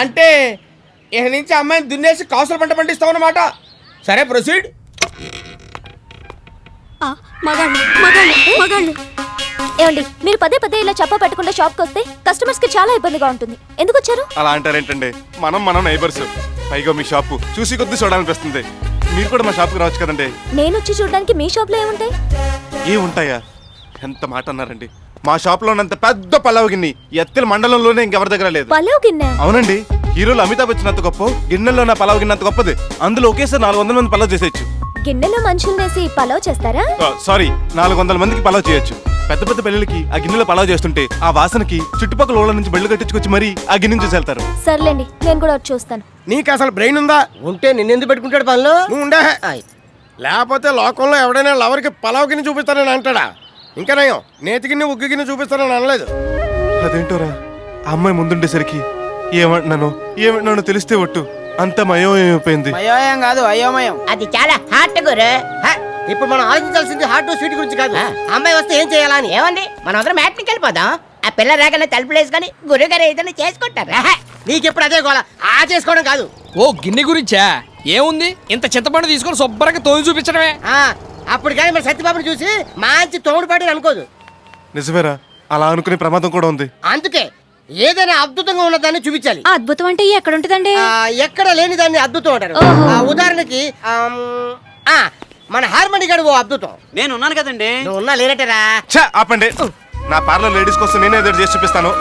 అంటే ఇక నుంచి అమ్మాయిని దున్నేసి కాసులు పంట పండిస్తావు అన్నమాట. సరే ప్రొసీడ్. ఏమండి మీరు పదే పదే ఇలా చెప్ప పెట్టకుండా షాప్కి వస్తే కస్టమర్స్ కి చాలా ఇబ్బందిగా ఉంటుంది. ఎందుకు వచ్చారు? అలా అంటారేంటండి, మనం నైబర్స్. పైగా మీ షాపు చూసి కొద్ది చూడాలనిపిస్తుంది. మీరు కూడా మా షాప్కి రావచ్చు కదండి. నేను వచ్చి చూడడానికి మీ షాప్ లో ఏముంటాయి? ఏముంటాయా? ఎంత మాట అన్నారండి. మా షాప్ లో ఉన్నంత పెద్ద పలావ్ గిన్నె ఎత్తిల మండలంలోనే ఇంకెవరి దగ్గర లేదు. పలావ్ గిన్నె? అవునండి, హీరోలు అమితాబ్ బచ్చన్ అంత గొప్ప, గిన్నెలో నా పలావ్ గిన్నె అంత గొప్పది. అందులో ఒకేసారి 400 మంది పలావ్ చేసేయచ్చు. గిన్నెలో మనుషులు వేసి పలావ్ చేస్తారా? సారీ, 400 మందికి పలావ్ చేయొచ్చు. పెద్ద పెద్ద పెళ్లికి ఆ గిన్నెలో పలావ్ చేస్తుంటే ఆ వాసనకి చుట్టుపక్కల ఊళ్ళ నుంచి బెళ్ళు కట్టించుకొచ్చి మరీ ఆ గిన్నె చూసి వెళ్తారు. సర్లేండి, నేను కూడా వచ్చి చూస్తాను. నీకు అసలు బ్రెయిన్ ఉందా? ఉంటే నిన్నెందుకు పెట్టుకుంటాడు పనిలో? నువ్వు ఉండే. లేకపోతే లోకంలో ఎవడైనా లవర్కి పలావ్ గిన్నె చూపిస్తానని అంటాడా? ఇంకా నయం, నేతి గిన్నె ఉగ్గు గిన్నె చూపిస్తానని అనలేదు. అదేంటోరా, ఆ అమ్మాయి ముందుండేసరికి ఏమంటున్నానో తెలిస్తే ఒట్టు అంత మయోమయమైపోయింది. అయోమయం కాదు, అయోమయం. అది చాలా హార్ట్ గురు. ఇప్పుడు మనం ఆలోచించాల్సింది హార్ట్ స్వీట్ గురించి కాదు. అమ్మాయి వస్తే ఏం చేయాలని. ఏమండి, మనం అందరం మ్యాట్నికి వెళ్ళిపోదాం. ఆ పిల్ల రాగానే తలుపులు వేసుకొని గురుగారు ఏదైనా చేసుకుంటారా? నీకెప్పుడు అదే గోల, ఆ చేసుకోవడం కాదు. ఓ గిన్నె గురించా? ఏముంది, ఇంత చింతపండు తీసుకొని శుభ్రంగా తోని చూపించడమే. అప్పుడు కానీ మన సత్యబాబుని చూసి మంచి తోడు పాటి అనుకోదు. నిజమేరా, అలా అనుకునే ప్రమాదం కూడా ఉంది. అందుకే ఏదైనా అద్భుతంగా ఉన్నదాన్ని చూపించాలి. అద్భుతం అంటే ఎక్కడ ఉంటుందండి? ఎక్కడ లేని దాన్ని అద్భుతం అంటారు. ఉదాహరణకి మన హార్మోని గడు ఓ అద్భుతం. నేను ఉన్నాను కదండి. నువ్వు ఉన్నా లేనటరా. ఆపండి, నా పార్లర్ లేడీస్ కోసం నేనే ఎదురు చేసి చూపిస్తాను.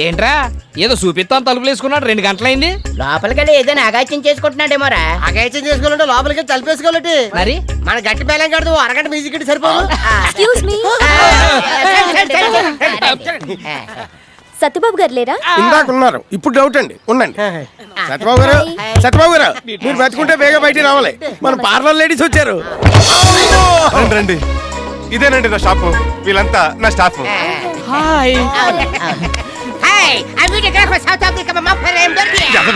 ఏంట్రా ఏదో చూపిస్తాను తలుపులు వేసుకున్నాడు, 2 గంటలైంది. లోపలికెళ్ళి ఏదైనా అగాచ్యం చేసుకుంటున్నాడేమోరా. అగైత్యం చేసుకోవాలంటే లోపలికి తలిపేసుకోవాలంటే మరి మన గట్టి బేలం కడదు అరగంట మ్యూజిక్ ఇటు సరిపోదు. ఎక్స్క్యూజ్ మీ, సత్యబాబు గారు లేరా? ఇందాక ఉన్నారు, ఇప్పుడు డౌట్ అండి. ఉండండి. సత్యబాబు గారు మీరు బతుకుంటే బేగా బయటికి రావాలి. మన పార్లర్ లేడీస్ వచ్చారు. రండి రండి, ఇదేనండి నా షాపు, వీళ్ళంతా నా staff. Hi.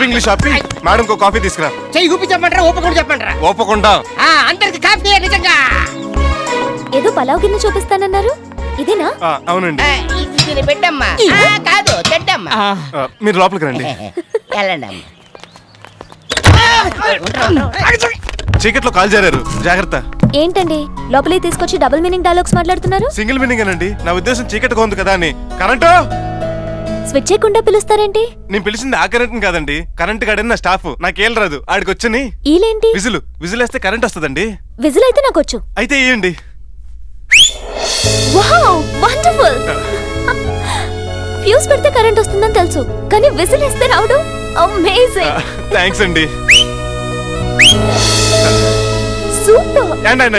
English shop. Madam కో కాఫీ తీసుకురా. చెయ్యి ఊపి చెప్పంటారా, ఊపకుండా చెప్పంటారా? ఓపకుండా. అందరికి కాఫీ నిజంగా. ఏదో పలావ్ గిన్నె చూపిస్తానన్నారు, ఇదేనా? అవునండి. ఇది పెట్టమ్మా. కాదు, తెడ్డమ్మా. మీరు లోపలికి రండి. వెళ్ళండి అమ్మా. చీకట్లో కాల్ జారారు, జాగ్రత్త. ఏంటండి లోపలికి తీసుకొచ్చి డబుల్ మీనింగ్ డైలాగ్స్ మాట్లాడుతున్నారు? సింగిల్ మీనింగ్ అనండి, నా ఉద్దేశం చీకటిగా ఉంది కదా అని. కరెంటు స్విచ్ చేయకుండా పిలుస్తారేంటి? నేను పిలిచింది ఆ కరెంట్ కాదండి, కరెంట్ గాడని నా స్టాఫ్. నాకేం రాదు, ఆడికి వచ్చని ఈలేంటి? విజిల్ వేస్తే కరెంట్ వస్తుందండి. విజిల్ అయితే నాకు వచ్చు. అయితే ఇయ్యండి. Wow, wonderful. ఫ్యూజ్ పెడితే కరెంట్ వస్తుందని తెలుసు, కానీ విజిల్ వేస్తే రావడం అమేజింగ్. థ్యాంక్స్ అండి. సూపర్.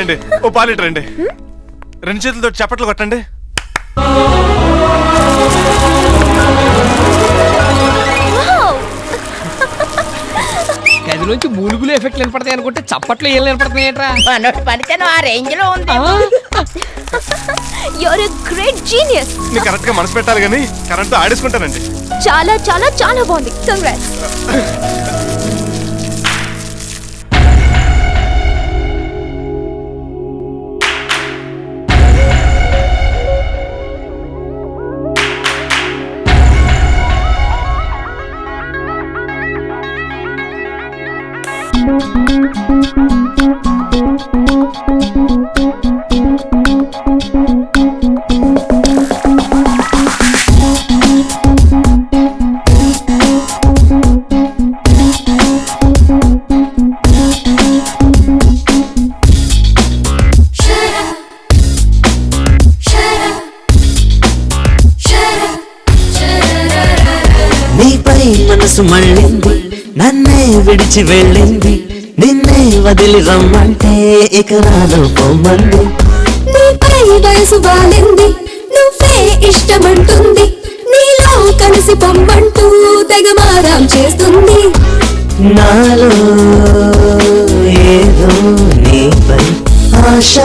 అండి ఓ పాలీటర్ అండి. 2 చేతులతో చప్పట్లు కొట్టండి. గదిలోంచి మూలుగులు ఎఫెక్ట్లు వినపడతాయి అనుకుంటే చప్పట్లు ఏం వినపడుతున్నాయి ఏంట్రా? మనోటి పనితనం ఆ రేంజ్ లో ఉంది. You're a great genius. నేను కరెక్ట్ గా మనసు పెట్టాలి కానీ కరెంట్ ఆడేసుకుంటానండి. చాలా చాలా చాలా బాగుంది. కంగ్రాట్స్. మనసు మళ్ళింది, నన్నే విడిచి వెళ్ళింది, నిన్నే వదిలి రమ్మంటే ఇక రాను పొమ్మంది. నీపై వయసు బాలింది, నువ్వే ఇష్టమంటుంది, నీలో కలిసి పొమ్మంటూ తెగమారాం చేస్తుంది. నాలో ఏదో నీపై ఆశ,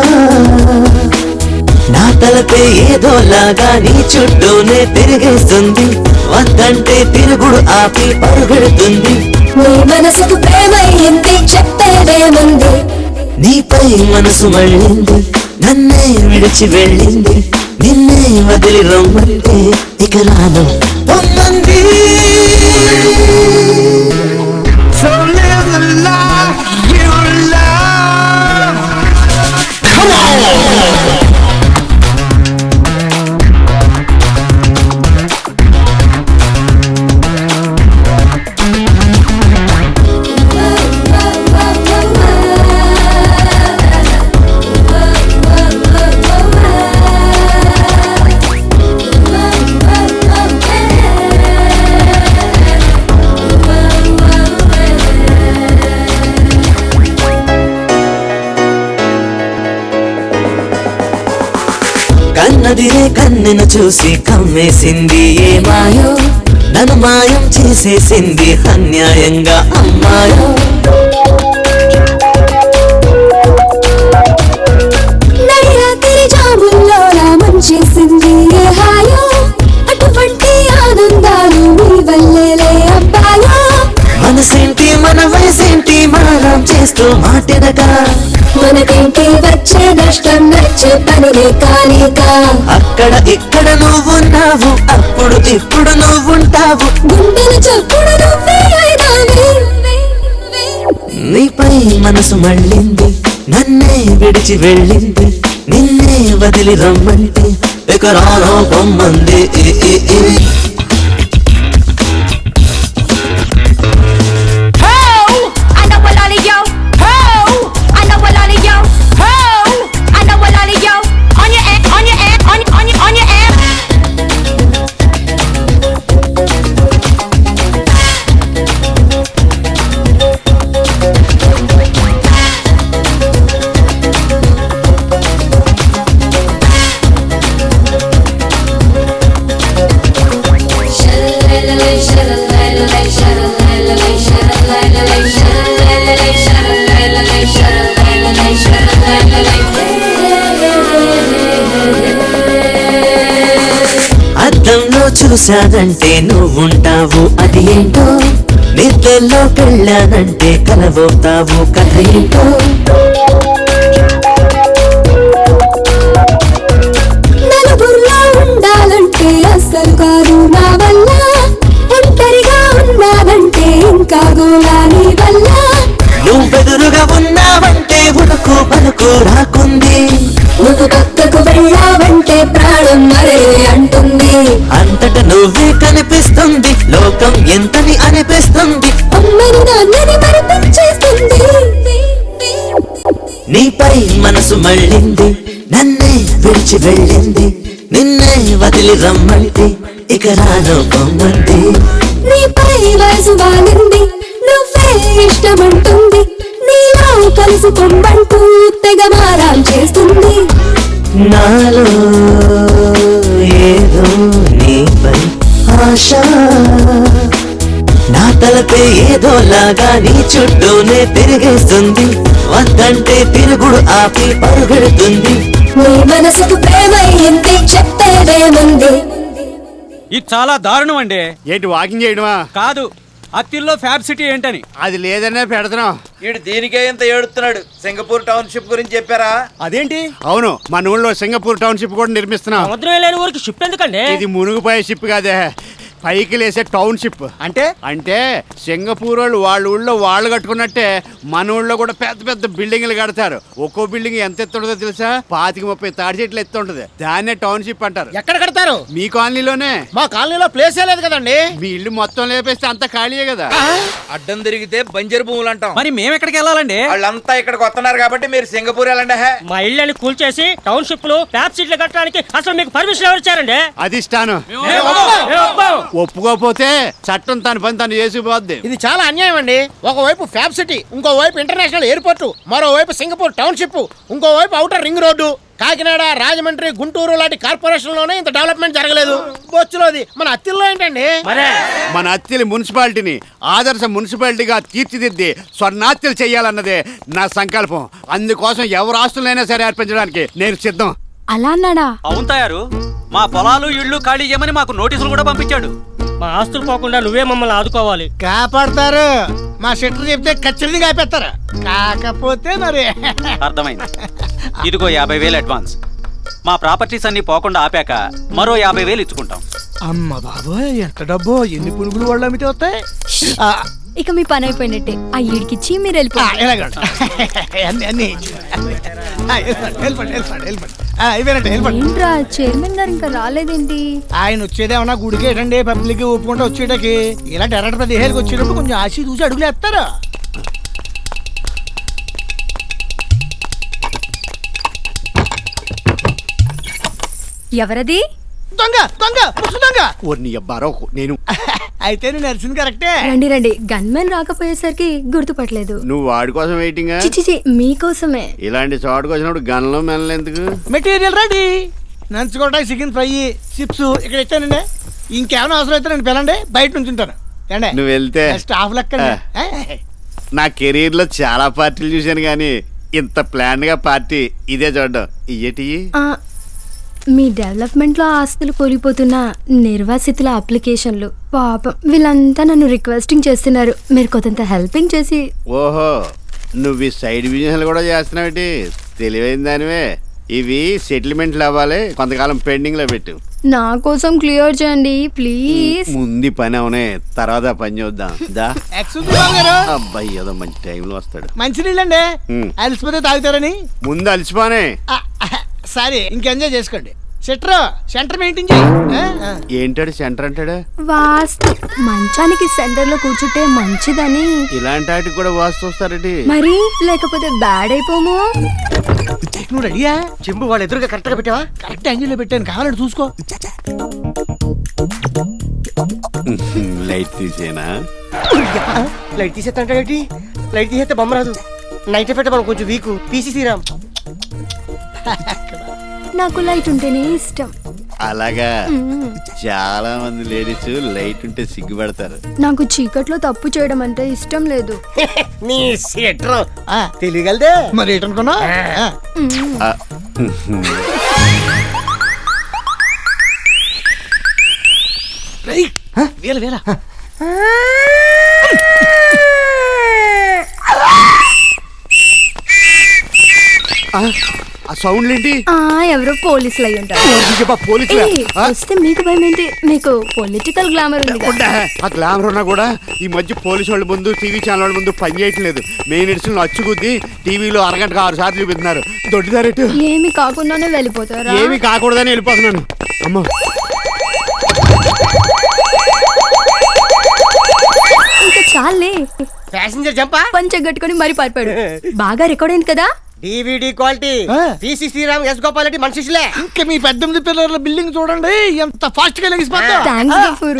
నా తలపే ఏదోలాగా నీ చుట్టూనే తిరిగేస్తుంది, వద్దంటే తిరుగుడు ఆపి పరుగెడుతుంది. నీ మనసుకు ప్రేమయ్యింది, చెప్పేదేముంది? నీపై మనసు మళ్ళింది, నన్నే విడిచి వెళ్ళింది నిన్నే వదిలి రమ్మంటే ఇక రాను పొమ్మంది. So live the life you love. Come on. కన్నదిరే కన్నెను చూసి కమ్మేసింది ఏ మాయో నన్ను మాయం చేసేసింది అన్యాయంగా అమ్మాయో. నడిరాత్రి జాముల్లో రామం చేసింది ఏ హాయో అటువంటి ఆనందాలు నీ వల్లేలే అబ్బాయో. మనసేంటి మన వయసేంటి మారం చేస్తూ మాటినగా మనకేంటి వచ్చే నష్టం నచ్చే పనిలే కానిక. అక్కడ ఇక్కడ నువ్వున్నావు అప్పుడు ఇప్పుడు నువ్వుంటావు గుండెల చప్పుడు నువ్వే అయినావే. నీపై మనసు మళ్ళింది నన్నే విడిచి వెళ్ళింది నిన్నే వదిలి రమ్మంటే ఇక రాను పొమ్మంది. అద్దంలో చూశానంటే నువ్వుంటావు అది ఏంటో నిద్రలో పెళ్ళానంటే కలవవుతావు కథ ఏంటో. నలుగురిలో ఉండాలంటే అస్సలు కాదు నా వల్ల. ఒంటరిగా ఉన్నానంటే ఇంకా గోళా నీ వల్ల. నువ్వెదురుగా ఉన్నావంటే ఉడుకు పలుకు రాకుంది. నువ్వు పక్కకు వెళ్ళావంటే ప్రాణం మరే అంటుంది. అంతట నువ్వే కనిపిస్తుంది లోకం ఎంతని అనిపిస్తుంది. అమ్మని నాన్నని మరిపించేస్తుంది. నీపై మనసు మళ్ళింది నన్నే విడిచి వెళ్ళింది నిన్నే వదిలి రమ్మంటే ఇక రాను పొమ్మంది. నీపై వయసు వాలింది నువ్వే ఇష్టమంటుంది. నీలో కలిసి పొమ్మంటూ తెగ మారాం చేస్తుంది. నాలో ఏదో నీపై ఆశ నా తలపే ఏదోలాగా నీ చుట్టూనే తిరిగేస్తుంది. వద్దంటే తిరుగుడు ఆపి పరుగెడుతుంది. నీ మనసుకు ప్రేమ అయ్యింది చెప్పేదేముంది. ఇది చాలా దారుణం అండి. ఏంటి వాకింగ్ చేయడమా? కాదు, అత్తిల్లో ఫ్యాబ్ సిటీ ఏంటని. అది లేదనే పెడుతున్నాం. వీడు దీనికే ఇంత ఏడుతున్నాడు. సింగపూర్ టౌన్షిప్ గురించి చెప్పారా? అదేంటి? అవును, మన ఊళ్ళో సింగపూర్ టౌన్షిప్ కూడా నిర్మిస్తున్నాం. సముద్రం లేని ఊరికి షిప్ ఎందుకండి? ఇది మునుగుపోయే షిప్ కాదే, పైకి లేసే టౌన్షిప్. అంటే సింగపూర్ వాళ్ళు వాళ్ళ ఊళ్ళో వాళ్ళు కట్టుకున్నట్టే మన ఊళ్ళో కూడా పెద్ద పెద్ద బిల్డింగ్లు కడతారు. ఒక్కో బిల్డింగ్ ఎంత ఎత్తుంటుందో తెలుసా? 25-30 తాడి చెట్లు ఎత్తుంటది. దాన్నే టౌన్షిప్ అంటారు. ఎక్కడ కడతారు? మీ కాలనీలోనే. మా కాలనీలో ప్లేసే లేదు కదండి. మీ ఇల్లు మొత్తం లేపేస్తే అంత ఖాళీయే కదా. అడ్డం తిరిగితే బంజరు భూములు అంటాం. మరి మేము ఎక్కడికి వెళ్ళాలండి? వాళ్ళంతా ఇక్కడికి వస్తున్నారు కాబట్టి మీరు సింగపూర్ వెళ్ళండి. మా ఇళ్ళని కూల్చేసి టౌన్షిప్ లో ఫ్యాబ్ సిటీలు కట్టడానికి అసలు మీకు పర్మిషన్ ఎవరు ఇచ్చారండి? అధిష్టానం. ఒప్పుకోపోతే చట్టం తన పని తను చేసిపోద్ది. ఇది చాలా అన్యాయం అండి. ఒకవైపు ఫ్యాబ్ సిటీ, ఇంకోవైపు ఇంటర్నేషనల్ ఎయిర్పోర్ట్, మరోవైపు సింగపూర్ టౌన్షిప్, ఇంకోవైపు outer ring road. Kakinada, Rajahmundry, Guntur లాంటి కార్పొరేషన్ లోనే ఇంత డెవలప్మెంట్ జరగలేదు. బొచ్చులోది మన అత్తిల్లో ఏంటండి? మన అత్తిలి మున్సిపాలిటీని ఆదర్శ మున్సిపాలిటీగా తీర్చిదిద్ది స్వర్ణాత్యలు చెయ్యాలన్నదే నా సంకల్పం. అందుకోసం ఎవరు ఆస్తులైనా సరే అర్పించడానికి నేను సిద్ధం. అలా అన్నాడా? అవును తయారు. మా పొలాలు ఇళ్ళు ఖాళీ చేయమని మాకు నోటీసులు కూడా పంపించాడు. మా ఆస్తులు పోకుండా నువ్వే మమ్మల్ని ఆదుకోవాలి. కాపాడతారు. మా షెటర్ చెప్తే ఖచ్చితంగా కాపేస్తారు. కాకపోతే మరి అర్థమైంది. ఇదిగో 50,000 అడ్వాన్స్. మా ప్రాపర్టీస్ అన్ని పోకుండా ఆపాక మరో 50,000 ఇచ్చుకుంటాం. అమ్మ బాబోయ్, ఎంత డబ్బు! ఎన్ని పురుగులు వాళ్ళు అమ్మితే వస్తాయి. ఇక మీ పని అయిపోయినట్టే. ఆ ఈడికిచ్చి మీరు వెళ్ళిపోండి. ఏంట్రా చైర్మన్ గారు ఇంకా రాలేదేంటి? ఆయన వచ్చేదేమన్నా గుడికి ఏంటండి, పబ్లిక్ ఒప్పుకుంటూ వచ్చేటకి. ఇలా డైరెక్ట్ ప్రదేశాలకు వచ్చేటప్పుడు కొంచెం ఆశ చూసి అడుగులు వేస్తారు. ఎవరది? దొంగ దొంగ ముసు దొంగ! ఓర్ని అబ్బారో నేను. అయితే నేను నడిచింది కరెక్టే. రండి రండి. గన్మెన్ రాకపోయేసరికి గుర్తుపట్టలేదు. నువ్వు వాడి కోసం వెయిటింగ్. చిచి మీకోసమే. ఇలాంటి చోటుకు వచ్చినప్పుడు గన్లో మెనలు ఎందుకు? Material ready. నంచుకోవడానికి చికెన్ ఫ్రై, చిప్స్ ఇక్కడ ఇచ్చానండి. ఇంకేమైనా అవసరం అయితే నేను పిలండి, బయట నుంచి ఉంటాను. నువ్వు వెళ్తే స్టాఫ్ లెక్క. నా కెరీర్ లో చాలా పార్టీలు చూశాను కానీ ఇంత ప్లాన్ గా పార్టీ ఇదే చూడడం. ఇయ్యటి మీ డెవలప్మెంట్ లో ఆస్తులు కోల్పోతున్న నిర్వాసితుల అప్లికేషన్లు. పాపం వీళ్ళంతా నన్ను రిక్వెస్టింగ్ చేస్తున్నారు. మీరు కొంత హెల్పింగ్ చేసి. ఓహో, నువ్వు ఈ సైడ్ బిజినెస్ కూడా చేస్తున్నావు. తెలివైన దానివే. ఇవి సెటిల్మెంట్లు అవ్వాలి, కొంతకాలం పెండింగ్ లో పెట్టు. నా కోసం క్లియర్ చేయండి ప్లీజ్. ముందు పని అవునే, తర్వాత పని చూద్దాం. దా అబ్బాయి ఏదో మంచి టైంలో వస్తాడు. మంచి నీళ్ళండి, అలసిపోతే తాగుతారని. ముందు అలసిపోనే. సరే, ఇంకెంజాయ్ చేసుకోండి. సెంటర్ మెయింటైన్ చేయి. ఏంటాడు సెంటర్ అంటాడు? వాస్తు మంచానికి సెంటర్ లో కూర్చుంటే మంచిదని. ఇలాంటి వాటికి కూడా వాస్తు వస్తారటి. మరి లేకపోతే బ్యాడ్ అయిపోము. నువ్వు రెడీయా? చెంబు వాళ్ళు ఎదురుగా కరెక్ట్ గా పెట్టావా? కరెక్ట్ యాంగిల్ లో పెట్టాను, కావాలంటే చూసుకో. లైట్ తీసేనా? లైట్ తీసేస్తా. లైట్ తీసేస్తే బొమ్మ రాదు. నైట్ పెట్ట మనం కొంచెం వీక్ తీసేసిరాం. నాకు లైట్ ఉంటేనే ఇష్టం. అలాగా? చాలా మంది లేడీస్ లైట్ ఉంటే సిగ్గుపడతారు. నాకు చీకట్లో తప్పు చేయడం అంటే ఇష్టం లేదు. నీ సీటర్ తెలియగలదే. మరి ఏంటనుకున్నా? వేల ఆ సౌండ్ ఏంటి? ఎవరో పోలీసులు అయి ఉంటారు. వస్తే మీకు భయం ఏంటి? మీకు పొలిటికల్ గ్లామర్ ఉంది. ఆ గ్లామర్ ఉన్నా కూడా ఈ మధ్య పోలీసు వాళ్ళ ముందు, టీవీ ఛానల్ వాళ్ళ ముందు పని చేయట్లేదు. మెయిన్ ఎడిషన్ అచ్చుకుద్ది టీవీలో అరగంటకు 6 సార్లు చూపిస్తున్నారు. దొడ్డిదారెట్టు ఏమి కాకుండానే వెళ్ళిపోతారా? ఏమి కాకూడదని వెళ్ళిపోతున్నాను. అమ్మ ఇంకా చాలే. ప్యాసింజర్ జంపా పంచగట్టుకొని మరి పారిపోయాడు. బాగా రికార్డ్ అయింది కదా. DVD quality. PC Sriram, S Gopal Reddy మనిషిలే. ఇంకా మీ 18 పిల్లర్ల బిల్డింగ్ చూడండి ఎంత ఫాస్ట్ గా లెగిసిపోతా. థాంక్స్ గఫూరు.